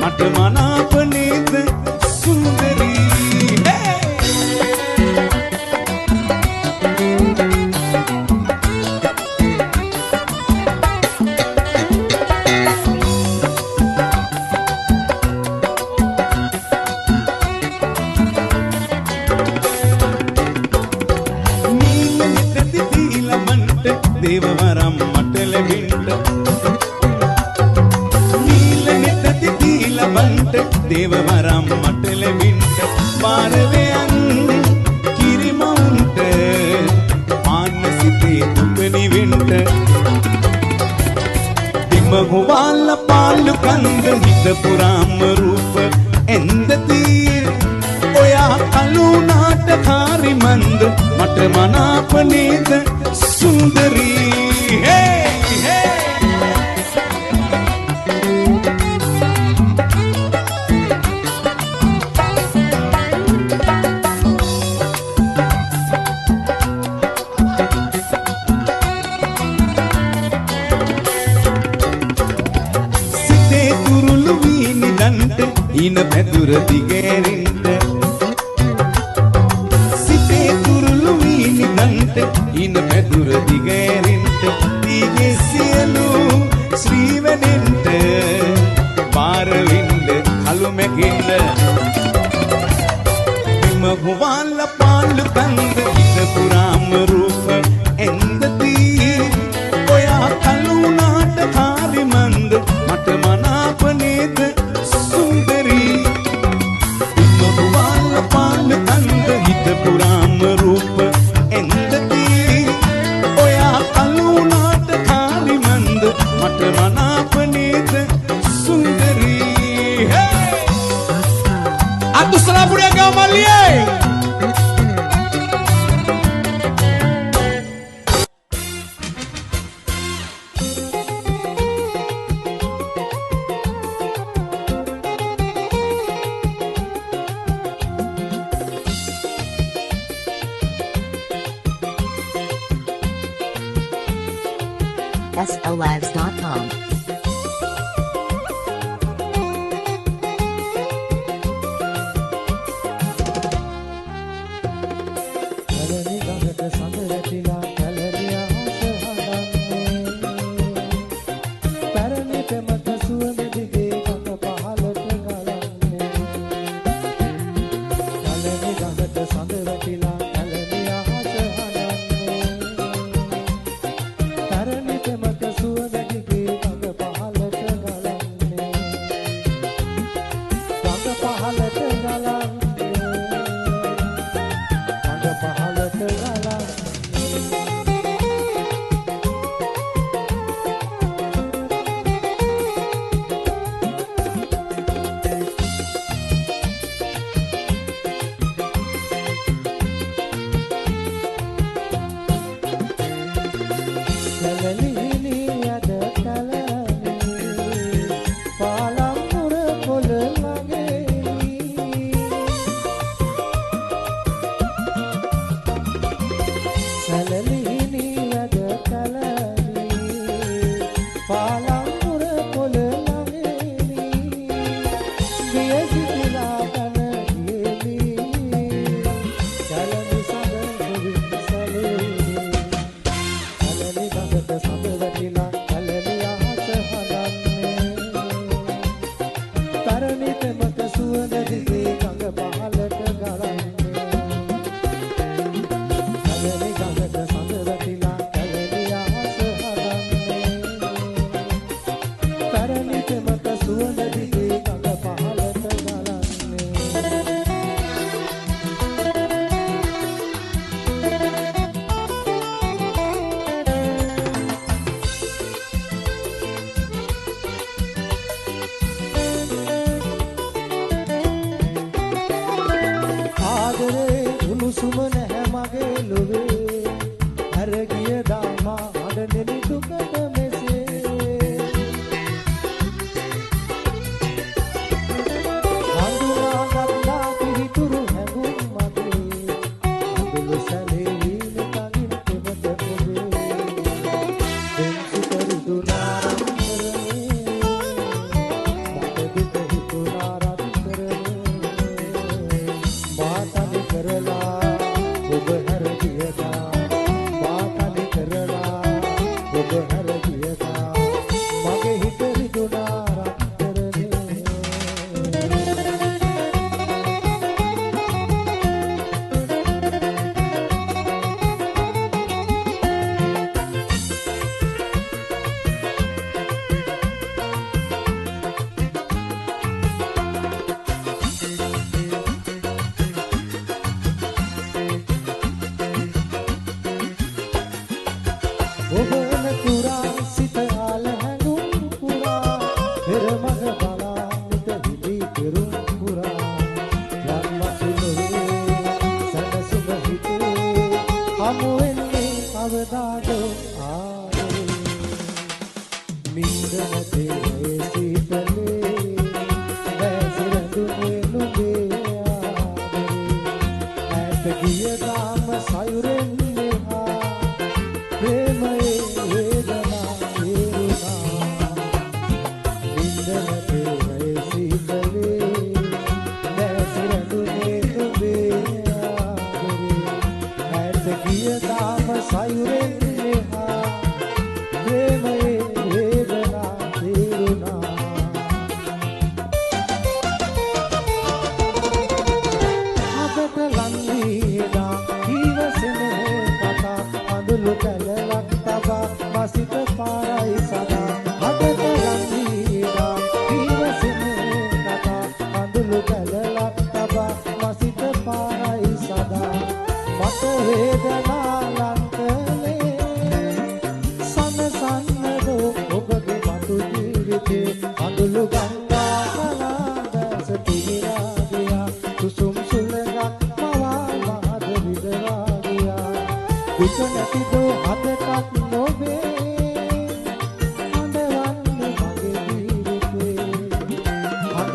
මට මනාප නේද සුන්දරී දේවවරම් මට ලැබෙන්න නීල නෙත දීලා බන්ට දේවවරම් මට ලැබෙන්න පාරවයන් කිරිමවුන්ට මානසිතේ දුක නිවෙන්න දිමගුවාල පාලු කන්ද හිත පුරාම රූප එන්දතී ඔයා කලුනාට කාරි මන්ද මට මනාප නේද සුන්දරී hey hey සිතේ කුරුළු වීනි දන්ට ඊන පැදුර දිගෑරින්ට සිතේ කුරුළු වීනි දන්ට ඊන පැදුර දිගෑරින්ට දීගේ සියලු ශ්‍රීවැඩෙන්ට පාරවින්ද කළු මැකින්ද එම හුවාල පාලු කන්ද හිත පුරාම රූප එන්දතී ඔයා කළුනාට කාරි මන්ද මට මනාප නේද සුන්දරී එම හුවාල පාලු කන්ද හිත පුරාම රූප එන්දතී ඔයා කළුනාට කාරි මන්ද මට මනාප නේද සුන්දරී Atu setelah punya kembali. SLLives.com.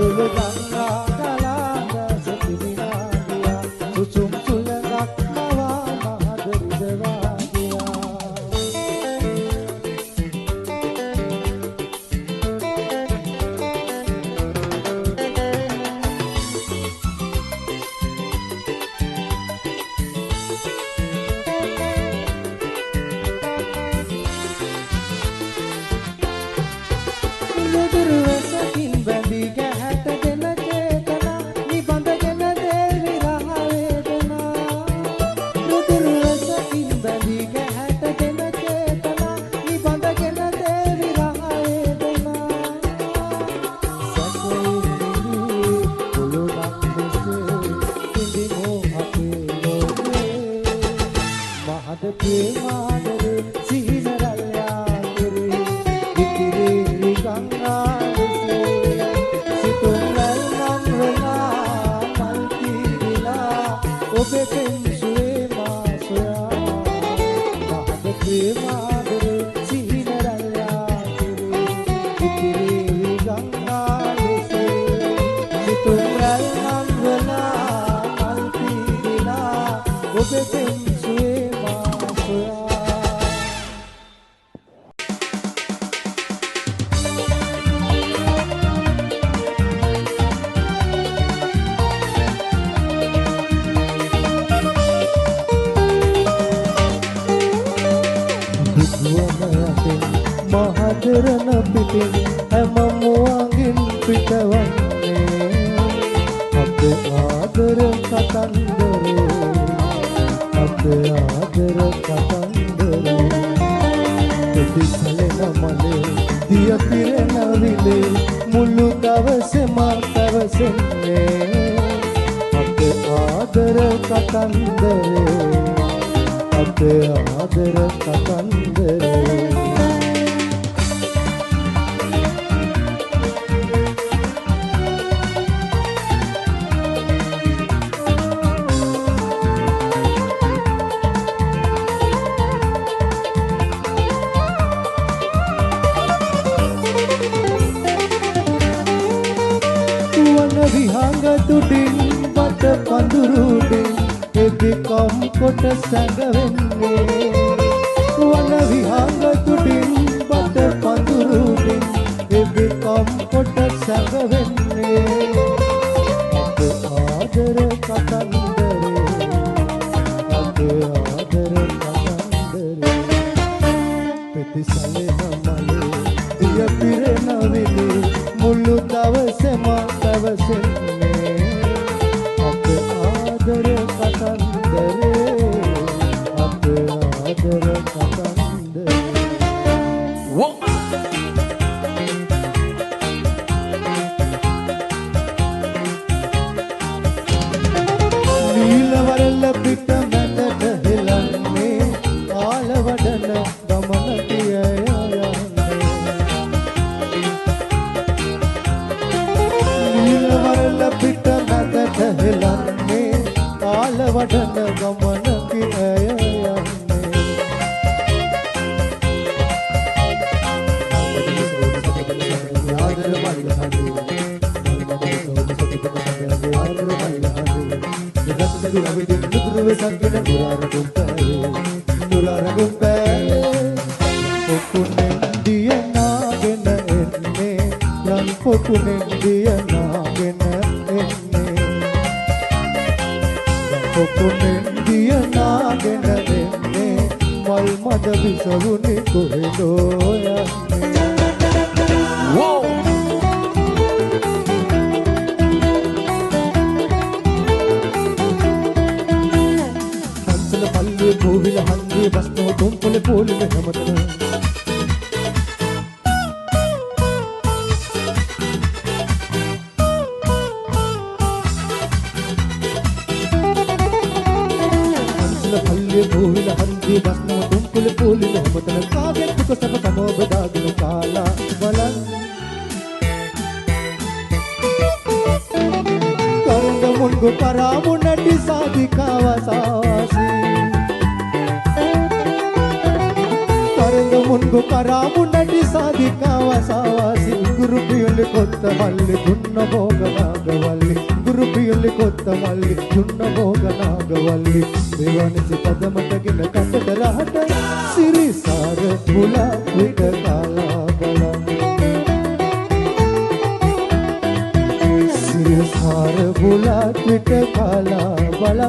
Pulu ganga galanda setimina dia susum sulangak nawa mahadari dewagia. Durwasakin bandi ගැහැට දෙන චේතනා නිබඳගෙන දේවි රහ වේදනා. දුර්වසකින් බැඳි ගැහැට දෙන චේතනා නිබඳගෙන දේවි රහ වේදනා. සැකයෙන් නිවි පොළොවක් මෙසේ ඉඳිමෝ අපේ ලෝකේ. මහද ප්‍රේමාදරේ සිහින රැල්ලා කෙරේ ඉතිරි ගංගා ඔබේ පෙන්සුවේ මා සොයා මහද ප්‍රේමාදරේ සිහින රැල්ලා කෙරේ ඉතිරි ගංගා ලෙසේ සිතුම් රැල් නම් වලා මල් පීරිලා ඔබේ පෙන්සුවේ මා සොයා. මහදරන පිටින් හැම මුවන්ගින් පිටවන්නේ අපේ ආදර කතන්දරේ අපේ ආදර කතන්දරේ දෙතිසලෙන මලේ දිය පිරෙන විලේ මුළු දවසේම පැවසෙන්නේ අපේ ආදර කතන්දරේ අපේ ආදර කතන්දරේ. විහංග තුඩින් බට පඳුරුඩින් එබිකම් කොට සැඟවෙන්නේ. වන විහංග තුඩින් බට පඳුරුඩින් එබිකම් කොට සැඟවෙන්නේ. අප ආදර කතන්දරේ අප ආදර කතන්දරේ පෙතිසලෙන මලේ දිය පිරෙන විලේ මුළු දවසේම පැවසෙන්නේ අපේ ආදර කතන්දරේ අපේ ආදර කතන්දරේ. නීලවරල පිට මැදට හෙලන්නේ ආලවඩන ගමන පියය පිට මැදට හෙලන්නේ ආලවඩන ගමන පියය යන්නේ. පොකුණෙන් දිය නාගෙන එන්නේ පොකුණෙන් දිය නාගෙන එන්නේ මල් මද විසවුනි කොහෙදෝ යන්නේ. හංසල පල්ලේ කෝවිල හන්දියේ බස්නෝ තුම්පලේ පොලිමේ හැමතැන भूल हंदी बसनो तुम कुल फूल मोहम्मद कागे को सब कमो बदागनो काला बलन करंग मुंगु करामु नटी सादिकावा सासी करंग मुंगु करामु नटी सादिकावा सासी ಗುರು ಪಿಯಲಿ ಕೊತ್ತ ಮಲ್ಲಿ ದುನ್ನ ಭೋಗ ನಾಗವಲ್ಲಿ ಗುರು ಪಿಯಲಿ ಕೊತ್ತ ಮಲ್ಲಿ ದುನ್ನ ಭೋಗ ನಾಗವಲ್ಲಿ ದೇವಾನಿಸಿ ಪದಮಟಗಿನ ಕಂದದ ರಾಟ ಸಿರಿ ಸಾರ ಪುಲ ವಿಟ ಕಾಲ ಬಲ ಸಿರಿ ಸಾರ ಪುಲ ವಿಟ ಕಾಲ ಬಲ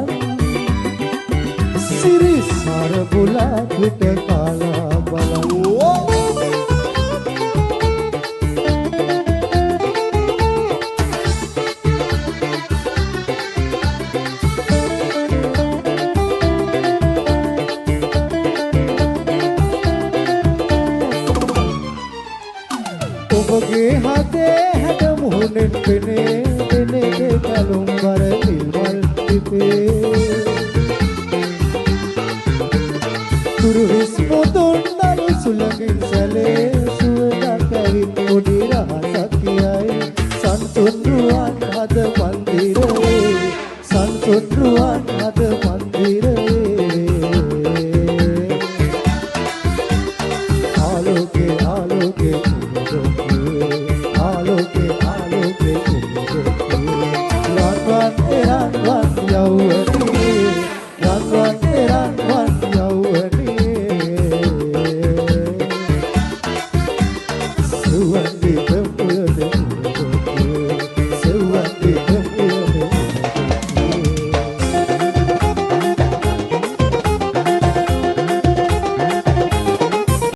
සිරි සාර බුලත් විට කාලා බලමු ඔබගේ හදේ හැඩ මුහුණෙන් පෙනේ දෙනේ කලුම් වර නිල්මල් පිපේ Turis moton dalu sulagin sale suda kari odi rahasak kiyai santun ruan hada mandire santun ruan